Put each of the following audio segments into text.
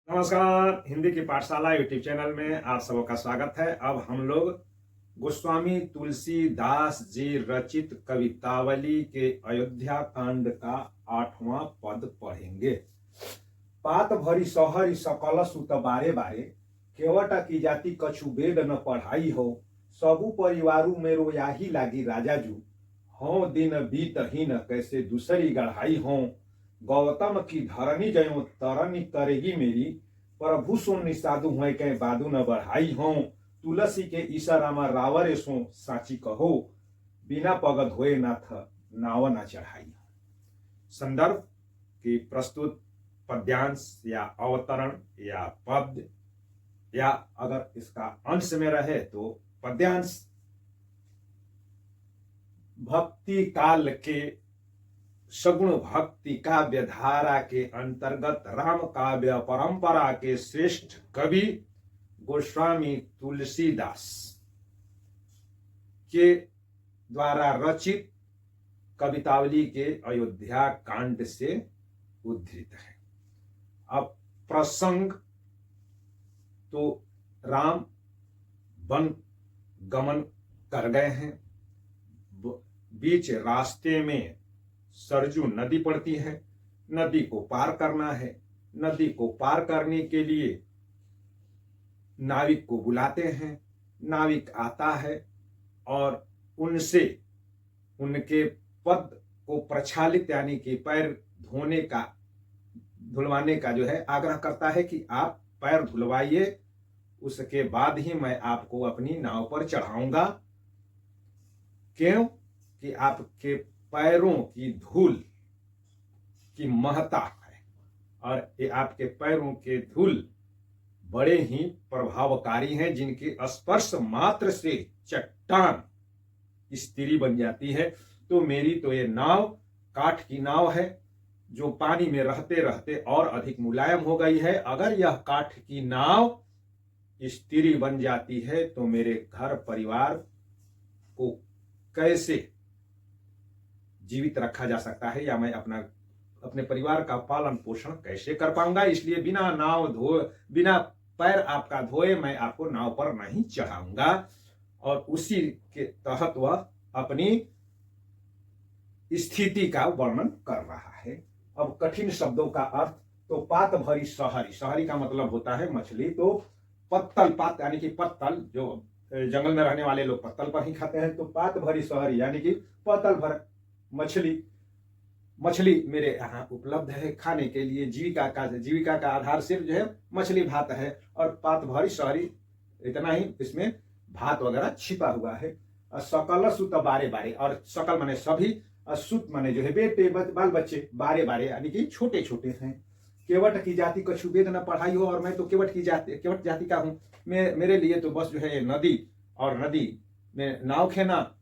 नमस्कार। हिंदी की पाठशाला यूट्यूब चैनल में आप सबों का स्वागत है। अब हम लोग गोस्वामी तुलसीदास जी रचित कवितावली के अयोध्या कांड का 8वां पद पढ़ेंगे। पात भरी सहरी सकल सुत बारे बारे, केवट की जाति कछु वेद न पढ़ाई हो। सबु परिवारु मेरो याही लागी राजाजू, हो दिन बीतहीन कैसे दूसरी गढ़ाई हो। गौतम की धरनी जयो तरनी करेगी मेरी, प्रभु सो निसाधु हुए कह बादू न बढ़ाई हो। तुलसी के ईसा रामा रावरे सो साची कहो, बिना पग धोए नाथ नाव न चढ़ाई हो। संदर्भ की प्रस्तुत पद्यांश या अवतरण या पद, या अगर इसका अंश में रहे तो पद्यांश भक्ति काल के सगुण भक्ति काव्य धारा के अंतर्गत राम काव्य परंपरा के श्रेष्ठ कवि गोस्वामी तुलसीदास के द्वारा रचित कवितावली के अयोध्या कांड से उद्धृत है। अब प्रसंग तो राम वन गमन कर गए हैं, बीच रास्ते में सरजू नदी पड़ती है, नदी को पार करना है। नदी को पार करने के लिए नाविक को बुलाते हैं, नाविक आता है और उनसे उनके पद को प्रक्षालित यानी कि पैर धुलवाने का जो है आग्रह करता है कि आप पैर धुलवाइए, उसके बाद ही मैं आपको अपनी नाव पर चढ़ाऊंगा। क्यों कि आपके पैरों की धूल की महत्ता है और ये आपके पैरों के धूल बड़े ही प्रभावकारी हैं, जिनके स्पर्श मात्र से चट्टान स्त्री बन जाती है। तो मेरी तो ये नाव काठ की नाव है जो पानी में रहते रहते और अधिक मुलायम हो गई है। अगर यह काठ की नाव स्त्री बन जाती है तो मेरे घर परिवार को कैसे जीवित रखा जा सकता है, या मैं अपने परिवार का पालन पोषण कैसे कर पाऊंगा। इसलिए बिना पैर आपका धोए मैं आपको नाव पर नहीं चढ़ाऊंगा। और उसी के तहत वह अपनी स्थिति का वर्णन कर रहा है। अब कठिन शब्दों का अर्थ, तो पात भरी सहरी, सहरी का मतलब होता है मछली। तो पत्तल, पात यानी कि पत्तल, जो जंगल में रहने वाले लोग पत्तल पर ही खाते हैं। तो पात भरी सहरी यानी कि पत्तल भर मछली मेरे यहाँ उपलब्ध है खाने के लिए। जीविका का आधार सिर्फ जो है मछली भात है। और पात भरी सहरी, इतना ही इसमें भात वगैरह छिपा हुआ है। सकल सुत बारे बारे, और सकल माने सभी, सुत माने जो है बेटे बाल बच्चे, बारे बारे यानी कि छोटे छोटे हैं। केवट की जाति कछु वेद न पढ़ाई हो, और मैं तो केवट जाति का हूँ। मेरे लिए तो बस जो है नदी, और नदी में नाव खेना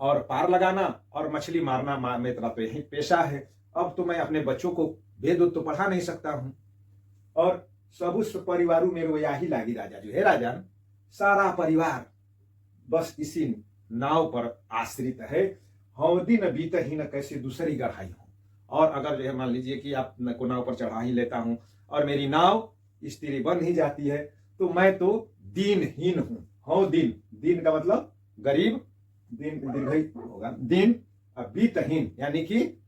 और पार लगाना और मछली मारना मेरा तो यही पेशा है। अब तो मैं अपने बच्चों को वेद तो पढ़ा नहीं सकता हूं। और सबु परिवारू मेरो याही लागी राजा, जो है राजन, सारा परिवार बस इसी नाव पर आश्रित है। दिन बीतहीन कैसे दूसरी गढ़ाई हो। और अगर जो है मान लीजिए कि आप को नाव पर चढ़ा ही लेता हूं और मेरी नाव स्त्री बन ही जाती है, तो मैं तो दीनहीन हूं। दिन का मतलब गरीब, दिन दीर्घई होगा, दिन। बीतहीन यानी कि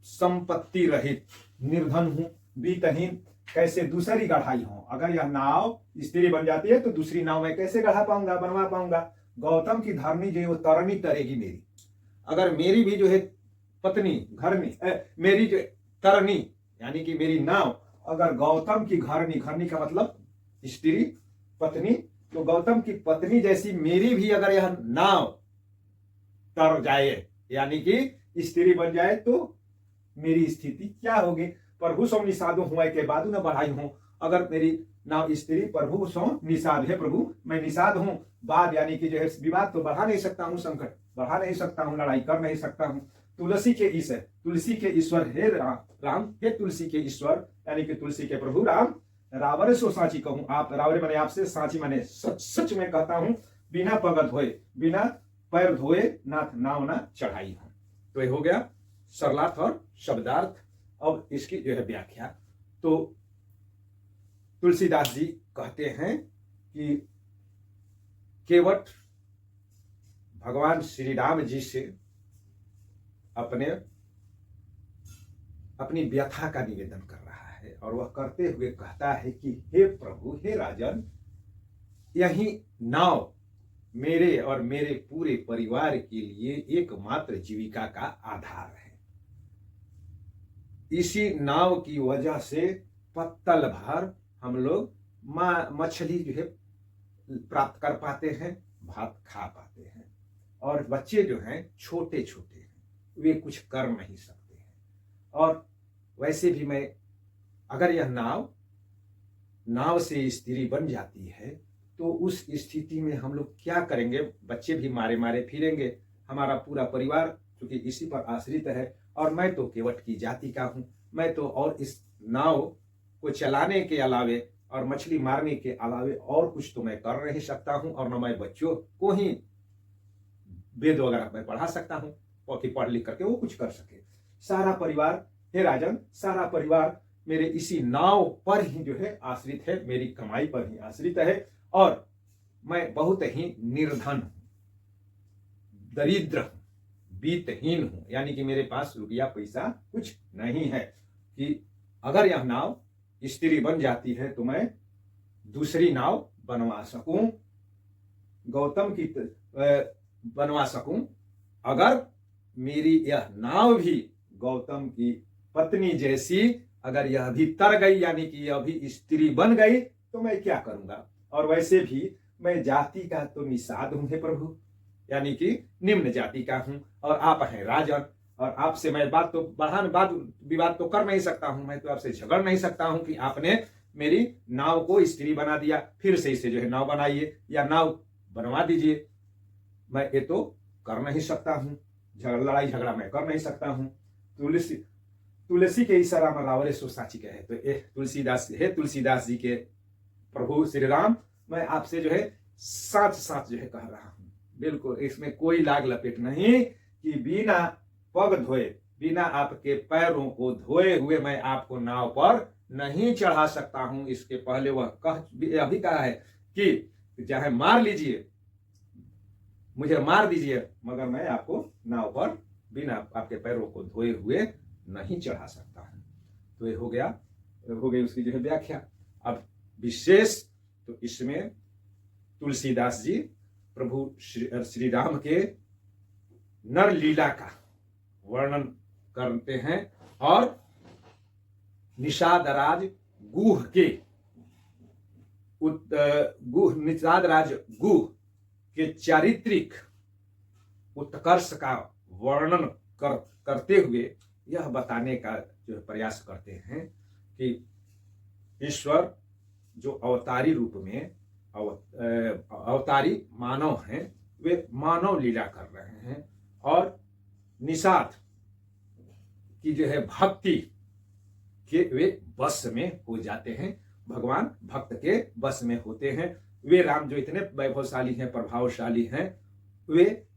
संपत्ति रहित, निर्धन हूं। बीतहीन कैसे दूसरी गढ़ाई हो। अगर यह नाव स्त्री बन जाती है तो दूसरी नाव में कैसे गढ़ा पाऊंगा, बनवा पाऊंगा। गौतम की धरनी जो तरनी तरेगी मेरी, अगर मेरी भी जो है पत्नी घरनी, मेरी जो तरनी यानी कि मेरी नाव अगर गौतम की घरनी का मतलब स्त्री पत्नी, तो गौतम की पत्नी जैसी मेरी भी अगर यह नाव तर जाए यानी कि स्त्री बन जाए, तो मेरी स्थिति क्या होगी। प्रभु सो निषादु हुआ के बादू न बढ़ाई हूं। अगर मेरी नाव स्त्री, प्रभु सो निषाद है, प्रभु मैं निषाद हूं। बाद यानी कि जो है विवाद तो बढ़ा नहीं सकता हूं, संकट बढ़ा नहीं सकता हूं, लड़ाई कर नहीं सकता हूं। तुलसी के ईश्वर हे राम, हे तुलसी के ईश्वर यानी कि तुलसी के प्रभु राम, रावरे सो साची कहूं। आप रावरे माने आपसे, साची माने सच में कहता हूं, बिना पग धोए, बिना पैर धोए नाथ नाव ना चढ़ाई हो। तो ये हो गया सरलार्थ और शब्दार्थ। अब इसकी जो है व्याख्या, तो तुलसीदास जी कहते हैं कि केवट भगवान श्री राम जी से अपनी व्यथा का निवेदन कर रहा है और वह करते हुए कहता है कि हे प्रभु, हे राजन, यही नाव मेरे और मेरे पूरे परिवार के लिए एकमात्र जीविका का आधार है। इसी नाव की वजह से पत्तल भर हम लोग मछली जो है प्राप्त कर पाते हैं, भात खा पाते हैं, और बच्चे जो हैं छोटे छोटे हैं, वे कुछ कर नहीं सकते हैं। और वैसे भी मैं, अगर यह नाव से स्त्री बन जाती है तो उस स्थिति में हम लोग क्या करेंगे? बच्चे भी मारे मारे फिरेंगे, हमारा पूरा परिवार क्योंकि इसी पर आश्रित है, और मैं तो केवट की जाति का हूं। मैं तो और इस नाव को चलाने के अलावे और मछली मारने के अलावे और कुछ तो मैं कर नहीं सकता हूं, और न मैं बच्चों को ही वेद वगैरह मैं पढ़ा सकता हूं कि पढ़ लिख करके वो कुछ कर सके। सारा परिवार, हे राजन, सारा परिवार मेरे इसी नाव पर ही जो है आश्रित है, मेरी कमाई पर ही आश्रित है, और मैं बहुत ही निर्धन हूं, दरिद्र हूं, बीतहीन हूं, यानी कि मेरे पास रुपया पैसा कुछ नहीं है कि अगर यह नाव स्त्री बन जाती है तो मैं दूसरी नाव बनवा सकूं, गौतम की बनवा सकूं। अगर मेरी यह नाव भी गौतम की पत्नी जैसी अगर यह भी तर गई, यानी कि यह भी स्त्री बन गई, तो मैं क्या करूंगा? और वैसे भी मैं जाति का तो निषाद हूं, हे प्रभु, यानी कि निम्न जाति का हूं, और आप हैं राजन, और आपसे मैं बात विवाद तो कर नहीं सकता हूं, मैं तो आपसे झगड़ नहीं सकता हूं कि आपने मेरी नाव को स्त्री बना दिया, फिर से इसे जो है नाव बनाइए या नाव बनवा दीजिए। मैं ये तो कर नहीं सकता हूं, लड़ाई झगड़ा मैं कर नहीं सकता हूं। तुलसी के इशारा में रावरे सो साची कहे, तो तुलसीदास जी के प्रभु श्री राम, मैं आपसे जो है साथ जो है कह रहा हूं, बिल्कुल इसमें कोई लाग लपेट नहीं कि बिना पग धोए, बिना आपके पैरों को धोए हुए मैं आपको नाव पर नहीं चढ़ा सकता हूं। इसके पहले वह अभी कहा है कि चाहे मार लीजिए, मुझे मार दीजिए, मगर मैं आपको नाव पर बिना आपके पैरों को धोए हुए नहीं चढ़ा सकता हूं। तो ये हो गई उसकी जो है व्याख्या। अब विशेष तो इसमें तुलसीदास जी प्रभु श्री राम के नर लीला का वर्णन करते हैं, और निषादराज गुह के चारित्रिक उत्कर्ष का वर्णन करते हुए यह बताने का जो प्रयास करते हैं कि ईश्वर जो अवतारी रूप में अवतारी मानव हैं, वे मानव लीला कर रहे हैं, और निषाद की जो है भक्ति के वे बस में हो जाते हैं, भगवान भक्त के बस में होते हैं। वे राम जो इतने वैभवशाली हैं, प्रभावशाली हैं, वे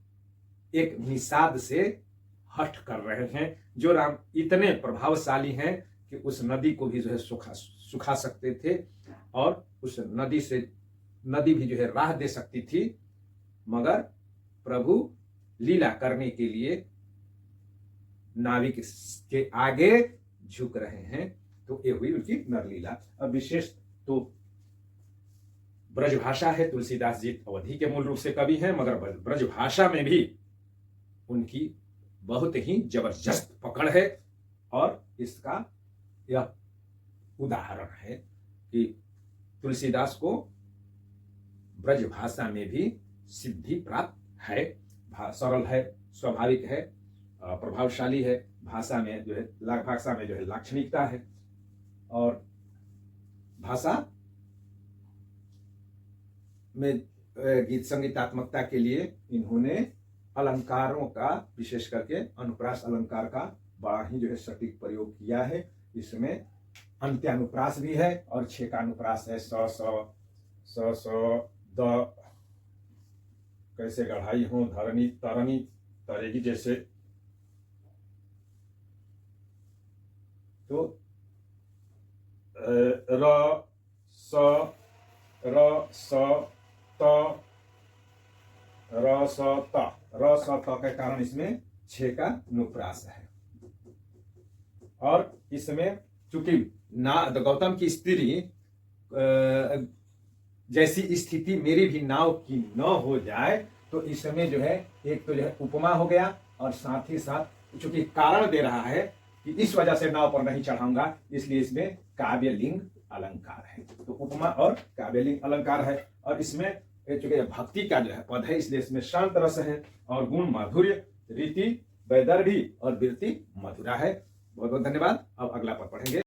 एक निषाद से हट कर रहे हैं। जो राम इतने प्रभावशाली हैं कि उस नदी को भी जो है सुखा सकते थे, और उस नदी भी जो है राह दे सकती थी, मगर प्रभु लीला करने के लिए नाविक के आगे झुक रहे हैं। तो ये हुई उनकी नरलीला। अब विशेष तो ब्रजभाषा है, तुलसीदास जी अवधि के मूल रूप से कवि हैं, मगर ब्रजभाषा में भी उनकी बहुत ही जबरदस्त पकड़ है, और इसका यह उदाहरण है कि तुलसीदास को ब्रजभाषा में भी सिद्धि प्राप्त है, सरल है, स्वाभाविक है, प्रभावशाली है, भाषा में जो है लाक्षणिकता है, और भाषा में गीत संगीतात्मकता के लिए इन्होंने अलंकारों का, विशेष करके अनुप्रास अलंकार का बड़ा ही जो है सटीक प्रयोग किया है। इसमें अंत्यानुप्रास भी है और छेकानुप्रास है। स द कैसे गढ़ाई हो, धरनी तरनी तरेगी जैसे, तो र र स त र स त के कारण इसमें 6 का अनुप्रास है। और इसमें चूंकि गौतम की स्त्री जैसी स्थिति मेरी भी नाव की न हो जाए, तो इसमें जो है एक तो जो है उपमा हो गया, और साथ ही साथ चूंकि कारण दे रहा है कि इस वजह से नाव पर नहीं चढ़ाऊंगा, इसलिए इसमें काव्यलिंग अलंकार है। तो उपमा और काव्यलिंग अलंकार है। और इसमें चूंकि भक्ति का जो है पद है, इसलिए इसमें शांत रस है, और गुण माधुर्य, रीति वैदर्भी और वृत्ति मधुरा है। बहुत बहुत धन्यवाद। अब अगला पद पढ़ेंगे।